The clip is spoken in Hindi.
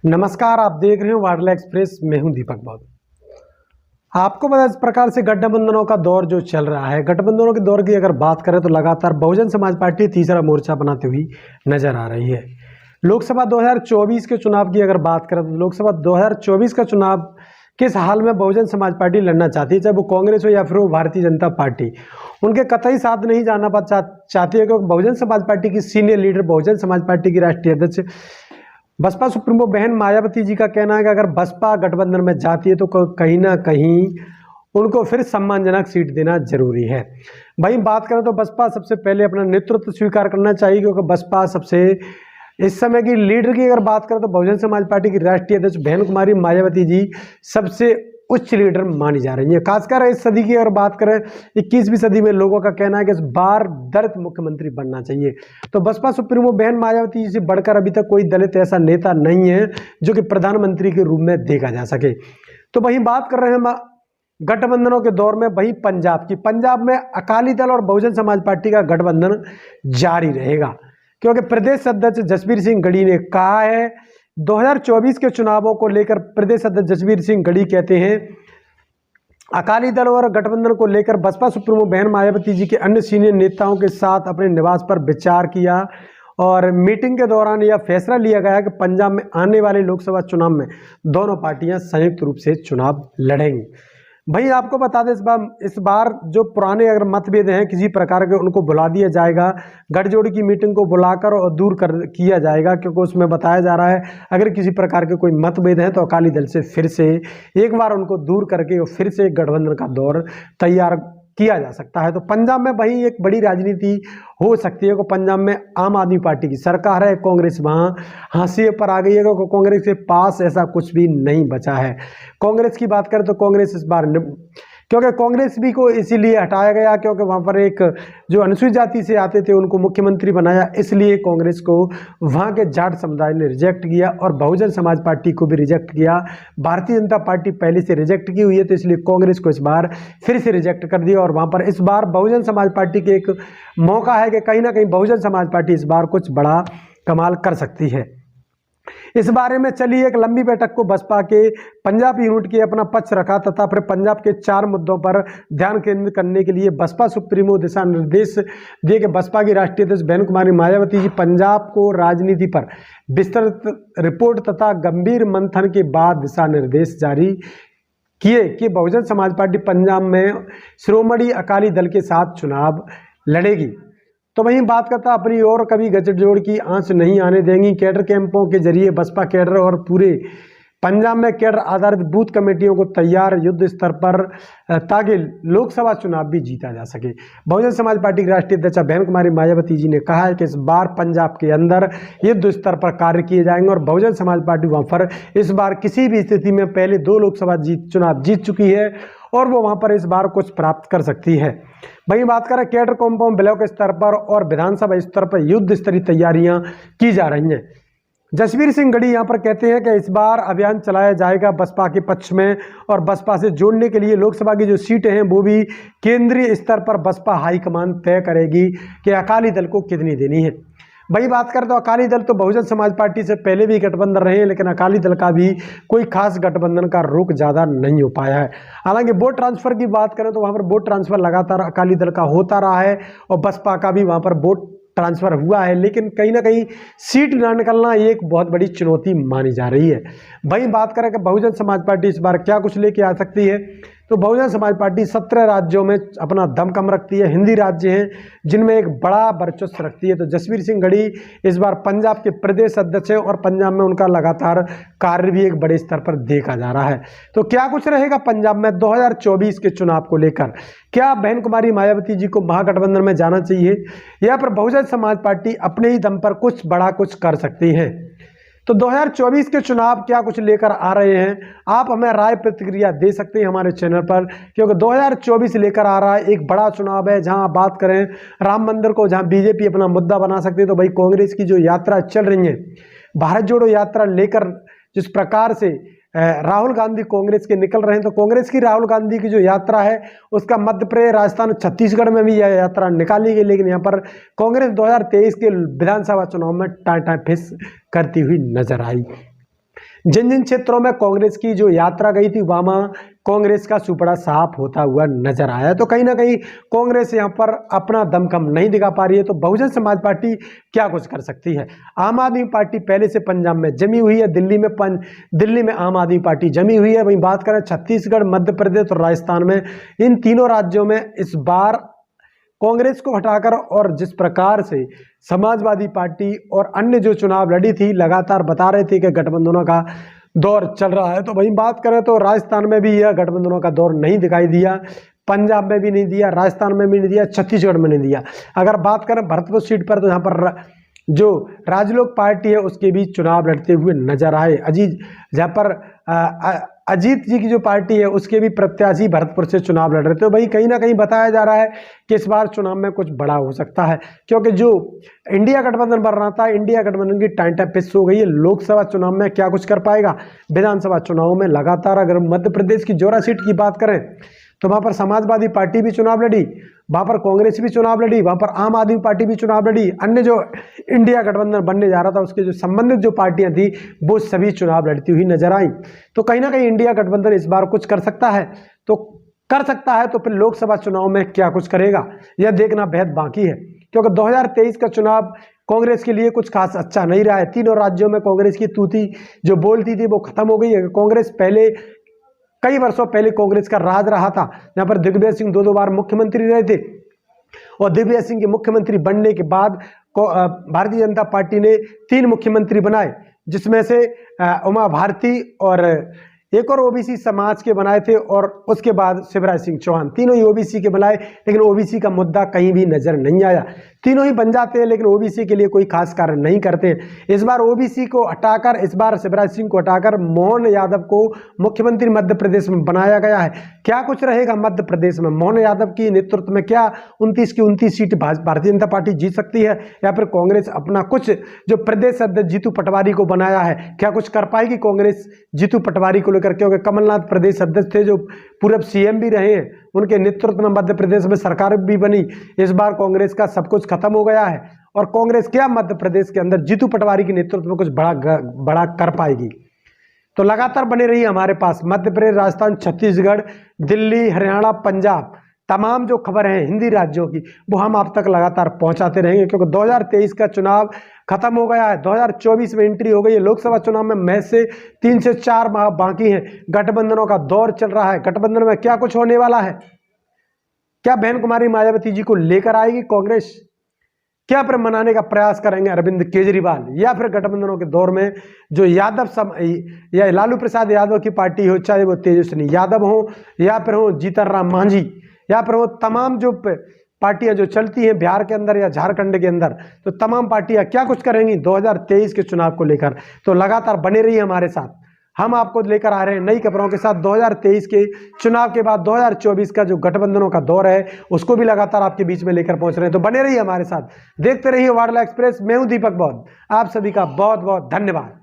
नमस्कार, आप देख रहे हो वाडला एक्सप्रेस। मैं हूं दीपक बाबू। आपको पता है इस प्रकार से गठबंधनों का दौर जो चल रहा है, गठबंधनों के दौर की अगर बात करें तो लगातार बहुजन समाज पार्टी तीसरा मोर्चा बनाती हुई नजर आ रही है। लोकसभा 2024 के चुनाव की अगर बात करें तो लोकसभा 2024 का चुनाव किस हाल में बहुजन समाज पार्टी लड़ना चाहती है, चाहे वो कांग्रेस हो या फिर वो भारतीय जनता पार्टी, उनके कतई साथ नहीं जाना चाहती है। क्योंकि बहुजन समाज पार्टी की senior leader, Bahujan Samaj party की राष्ट्रीय अध्यक्ष बसपा सुप्रीमो बहन मायावती जी का कहना है कि अगर बसपा गठबंधन में जाती है तो कहीं ना कहीं उनको फिर सम्मानजनक सीट देना जरूरी है। वहीं बात करें तो बसपा सबसे पहले अपना नेतृत्व स्वीकार करना चाहिए, क्योंकि बसपा सबसे इस समय की लीडर की अगर बात करें तो बहुजन समाज पार्टी की राष्ट्रीय अध्यक्ष बहन कुमारी मायावती जी सबसे उच्च लीडर मानी जा रही है। खासकर इस सदी की अगर बात करें, 21वीं सदी में लोगों का कहना है कि इस बार दलित मुख्यमंत्री बनना चाहिए। तो बसपा सुप्रीमो बहन मायावती जी से बढ़कर अभी तक कोई दलित ऐसा नेता नहीं है जो कि प्रधानमंत्री के रूप में देखा जा सके। तो वहीं बात कर रहे हैं हम गठबंधनों के दौर में, वहीं पंजाब की। पंजाब में अकाली दल और बहुजन समाज पार्टी का गठबंधन जारी रहेगा, क्योंकि प्रदेश अध्यक्ष जसबीर सिंह गढ़ी ने कहा है 2024 के चुनावों को लेकर। प्रदेश अध्यक्ष जसबीर सिंह गढ़ी कहते हैं अकाली दल और गठबंधन को लेकर बसपा सुप्रीमो बहन मायावती जी के अन्य सीनियर नेताओं के साथ अपने निवास पर विचार किया और मीटिंग के दौरान यह फैसला लिया गया कि पंजाब में आने वाले लोकसभा चुनाव में दोनों पार्टियां संयुक्त रूप से चुनाव लड़ेंगी। भाई आपको बता दें, इस बार जो पुराने अगर मतभेद हैं किसी प्रकार के, उनको बुला दिया जाएगा। गठजोड़ की मीटिंग को बुलाकर और दूर कर किया जाएगा, क्योंकि उसमें बताया जा रहा है अगर किसी प्रकार के कोई मतभेद हैं तो अकाली दल से फिर से एक बार उनको दूर करके फिर से गठबंधन का दौर तैयार किया जा सकता है। तो पंजाब में वही एक बड़ी राजनीति हो सकती है कि पंजाब में आम आदमी पार्टी की सरकार है, कांग्रेस वहां हाशिए पर आ गई है, क्योंकि कांग्रेस के पास ऐसा कुछ भी नहीं बचा है। कांग्रेस की बात करें तो कांग्रेस इस बार, क्योंकि कांग्रेस भी को इसीलिए हटाया गया क्योंकि वहां पर एक जो अनुसूचित जाति से आते थे उनको मुख्यमंत्री बनाया, इसलिए कांग्रेस को वहां के जाट समुदाय ने रिजेक्ट किया और बहुजन समाज पार्टी को भी रिजेक्ट किया। भारतीय जनता पार्टी पहले से रिजेक्ट की हुई है, तो इसलिए कांग्रेस को इस बार फिर से रिजेक्ट कर दिया। और वहां पर इस बार बहुजन समाज पार्टी के एक मौका है कि कहीं ना कहीं बहुजन समाज पार्टी इस बार कुछ बड़ा कमाल कर सकती है। इस बारे में चली एक लंबी बैठक को बसपा के पंजाब यूनिट के अपना पक्ष रखा तथा फिर पंजाब के 4 मुद्दों पर ध्यान केंद्रित करने के लिए बसपा सुप्रीमो दिशा निर्देश दिए कि बसपा की राष्ट्रीय अध्यक्ष बहन कुमारी मायावती जी पंजाब को राजनीति पर विस्तृत रिपोर्ट तथा गंभीर मंथन के बाद दिशा निर्देश जारी किए कि बहुजन समाज पार्टी पंजाब में श्रोमणी अकाली दल के साथ चुनाव लड़ेगी। तो वहीं बात करता अपनी ओर कभी गठजोड़ की आंच नहीं आने देंगी। कैडर कैंपों के जरिए बसपा कैडर और पूरे पंजाब में कैडर आधारित बूथ कमेटियों को तैयार युद्ध स्तर पर, ताकि लोकसभा चुनाव भी जीता जा सके। बहुजन समाज पार्टी की राष्ट्रीय अध्यक्ष बहन कुमारी मायावती जी ने कहा है कि इस बार पंजाब के अंदर युद्ध स्तर पर कार्य किए जाएंगे और बहुजन समाज पार्टी वहां पर इस बार किसी भी स्थिति में पहले 2 लोकसभा चुनाव जीत चुकी है और वो वहां पर इस बार कुछ प्राप्त कर सकती है। वहीं बात करें कैडर कॉम्पाउंड ब्लॉक स्तर पर और विधानसभा स्तर पर युद्ध स्तरीय तैयारियां की जा रही हैं। जसबीर सिंह गढ़ी यहां पर कहते हैं कि इस बार अभियान चलाया जाएगा बसपा के पक्ष में और बसपा से जोड़ने के लिए लोकसभा की जो सीटें हैं वो भी केंद्रीय स्तर पर बसपा हाईकमान तय करेगी कि अकाली दल को कितनी देनी है। वही बात करें तो अकाली दल तो बहुजन समाज पार्टी से पहले भी गठबंधन रहे हैं, लेकिन अकाली दल का भी कोई खास गठबंधन का रुख ज़्यादा नहीं हो पाया है। हालांकि वोट ट्रांसफर की बात करें तो वहां पर वोट ट्रांसफर लगातार अकाली दल का होता रहा है और बसपा का भी वहां पर वोट ट्रांसफर हुआ है, लेकिन कहीं ना कहीं सीट ना निकलना एक बहुत बड़ी चुनौती मानी जा रही है। वहीं बात करें कि बहुजन समाज पार्टी इस बार क्या कुछ लेके आ सकती है, तो बहुजन समाज पार्टी 17 राज्यों में अपना दम कम रखती है। हिंदी राज्य हैं जिनमें एक बड़ा वर्चस्व रखती है। तो जसबीर सिंह गढ़ी इस बार पंजाब के प्रदेश अध्यक्ष हैं और पंजाब में उनका लगातार कार्य भी एक बड़े स्तर पर देखा जा रहा है। तो क्या कुछ रहेगा पंजाब में 2024 के चुनाव को लेकर? क्या बहन कुमारी मायावती जी को महागठबंधन में जाना चाहिए या फिर बहुजन समाज पार्टी अपने ही दम पर कुछ बड़ा कुछ कर सकती है? तो 2024 के चुनाव क्या कुछ लेकर आ रहे हैं, आप हमें राय प्रतिक्रिया दे सकते हैं हमारे चैनल पर, क्योंकि 2024 लेकर आ रहा है एक बड़ा चुनाव है। जहां बात करें राम मंदिर को, जहां बीजेपी अपना मुद्दा बना सकती है, तो भाई कांग्रेस की जो यात्रा चल रही है, भारत जोड़ो यात्रा लेकर जिस प्रकार से राहुल गांधी कांग्रेस के निकल रहे हैं, तो कांग्रेस की राहुल गांधी की जो यात्रा है उसका मध्य प्रदेश, राजस्थान, छत्तीसगढ़ में भी यह यात्रा निकाली गई, लेकिन यहाँ पर कांग्रेस 2023 के विधानसभा चुनाव में टाटा फिस करती हुई नजर आई। जिन जिन क्षेत्रों में कांग्रेस की जो यात्रा गई थी वहां कांग्रेस का सुपड़ा साफ होता हुआ नजर आया। तो कहीं ना कहीं कांग्रेस यहां पर अपना दमखम नहीं दिखा पा रही है। तो बहुजन समाज पार्टी क्या कुछ कर सकती है? आम आदमी पार्टी पहले से पंजाब में जमी हुई है, दिल्ली में आम आदमी पार्टी जमी हुई है। वहीं बात करें छत्तीसगढ़, मध्य प्रदेश और राजस्थान में, इन तीनों राज्यों में इस बार कांग्रेस को हटाकर और जिस प्रकार से समाजवादी पार्टी और अन्य जो चुनाव लड़ी थी लगातार बता रहे थे कि गठबंधनों का दौर चल रहा है, तो वहीं बात करें तो राजस्थान में भी यह गठबंधनों का दौर नहीं दिखाई दिया, पंजाब में भी नहीं दिया, राजस्थान में भी नहीं दिया, छत्तीसगढ़ में नहीं दिया। अगर बात करें भरतपुर सीट पर तो यहाँ पर जो राजलोक पार्टी है उसके भी चुनाव लड़ते हुए नजर आए। जहाँ पर अजीत जी की जो पार्टी है उसके भी प्रत्याशी भरतपुर से चुनाव लड़ रहे थे। तो भाई कहीं ना कहीं बताया जा रहा है कि इस बार चुनाव में कुछ बड़ा हो सकता है, क्योंकि जो इंडिया गठबंधन बन रहा था, इंडिया गठबंधन की टाइम फिक्स हो गई है। लोकसभा चुनाव में क्या कुछ कर पाएगा, विधानसभा चुनाव में लगातार, अगर मध्य प्रदेश की जोरा सीट की बात करें तो वहां पर समाजवादी पार्टी भी चुनाव लड़ी, वहां पर कांग्रेस भी चुनाव लड़ी, वहां पर आम आदमी पार्टी भी चुनाव लड़ी, अन्य जो इंडिया गठबंधन बनने जा रहा था उसके जो संबंधित जो पार्टियां थी वो सभी चुनाव लड़ती हुई नजर आई। तो कहीं ना कहीं इंडिया गठबंधन इस बार कुछ कर सकता है, तो कर सकता है तो फिर लोकसभा चुनाव में क्या कुछ करेगा यह देखना बेहद बाकी है, क्योंकि 2023 का चुनाव कांग्रेस के लिए कुछ खास अच्छा नहीं रहा है। तीनों राज्यों में कांग्रेस की तूती जो बोलती थी वो खत्म हो गई है। कांग्रेस पहले कई वर्षों पहले कांग्रेस का राज रहा था, जहां पर दिग्विजय सिंह दो बार मुख्यमंत्री रहे थे, और दिग्विजय सिंह के मुख्यमंत्री बनने के बाद भारतीय जनता पार्टी ने 3 मुख्यमंत्री बनाए, जिसमें से उमा भारती और एक और ओबीसी समाज के बनाए थे, और उसके बाद शिवराज सिंह चौहान, तीनों ही ओबीसी के बनाए। लेकिन ओबीसी का मुद्दा कहीं भी नजर नहीं आया। तीनों ही बन जाते हैं लेकिन ओबीसी के लिए कोई खास कार्य नहीं करते। इस बार ओबीसी को हटाकर, इस बार शिवराज सिंह को हटाकर मोहन यादव को मुख्यमंत्री मध्य प्रदेश में बनाया गया है। क्या कुछ रहेगा मध्य प्रदेश में? मोहन यादव की नेतृत्व में क्या 29 की 29 सीट भारतीय जनता पार्टी जीत सकती है, या फिर कांग्रेस अपना कुछ जो प्रदेश अध्यक्ष जीतू पटवारी को बनाया है, क्या कुछ कर पाएगी कांग्रेस जीतू पटवारी को लेकर? क्योंकि कमलनाथ प्रदेश अध्यक्ष थे, जो पूर्व सीएम भी रहे हैं, उनके नेतृत्व में मध्य प्रदेश में सरकार भी बनी। इस बार कांग्रेस का सब कुछ खत्म हो गया है, और कांग्रेस क्या मध्य प्रदेश के अंदर जीतू पटवारी के नेतृत्व में कुछ बड़ा कर पाएगी? तो लगातार बने रही हमारे पास मध्य प्रदेश, राजस्थान, छत्तीसगढ़, दिल्ली, हरियाणा, पंजाब, तमाम जो खबर है हिंदी राज्यों की वो हम आप तक लगातार पहुंचाते रहेंगे, क्योंकि 2023 का चुनाव खत्म हो गया है, 2024 में एंट्री हो गई है। लोकसभा चुनाव में महज से 3 से 4 माह बाकी हैं। गठबंधनों का दौर चल रहा है। गठबंधन में क्या कुछ होने वाला है? क्या बहन कुमारी मायावती जी को लेकर आएगी कांग्रेस? क्या फिर मनाने का प्रयास करेंगे अरविंद केजरीवाल? या फिर गठबंधनों के दौर में जो या लालू प्रसाद यादव की पार्टी हो, चाहे वो तेजस्वी यादव हो, या फिर हो जीतन राम मांझी, या फिर वो तमाम जो पार्टियां जो चलती हैं बिहार के अंदर या झारखंड के अंदर, तो तमाम पार्टियां क्या कुछ करेंगी 2023 के चुनाव को लेकर? तो लगातार बने रहिए हमारे साथ, हम आपको लेकर आ रहे हैं नई खबरों के साथ। 2023 के चुनाव के बाद 2024 का जो गठबंधनों का दौर है उसको भी लगातार आपके बीच में लेकर पहुंच रहे हैं। तो बने रहिए हमारे साथ, देखते रहिए वाडला एक्सप्रेस। मैं हूं दीपक बौद्ध, आप सभी का बहुत बहुत धन्यवाद।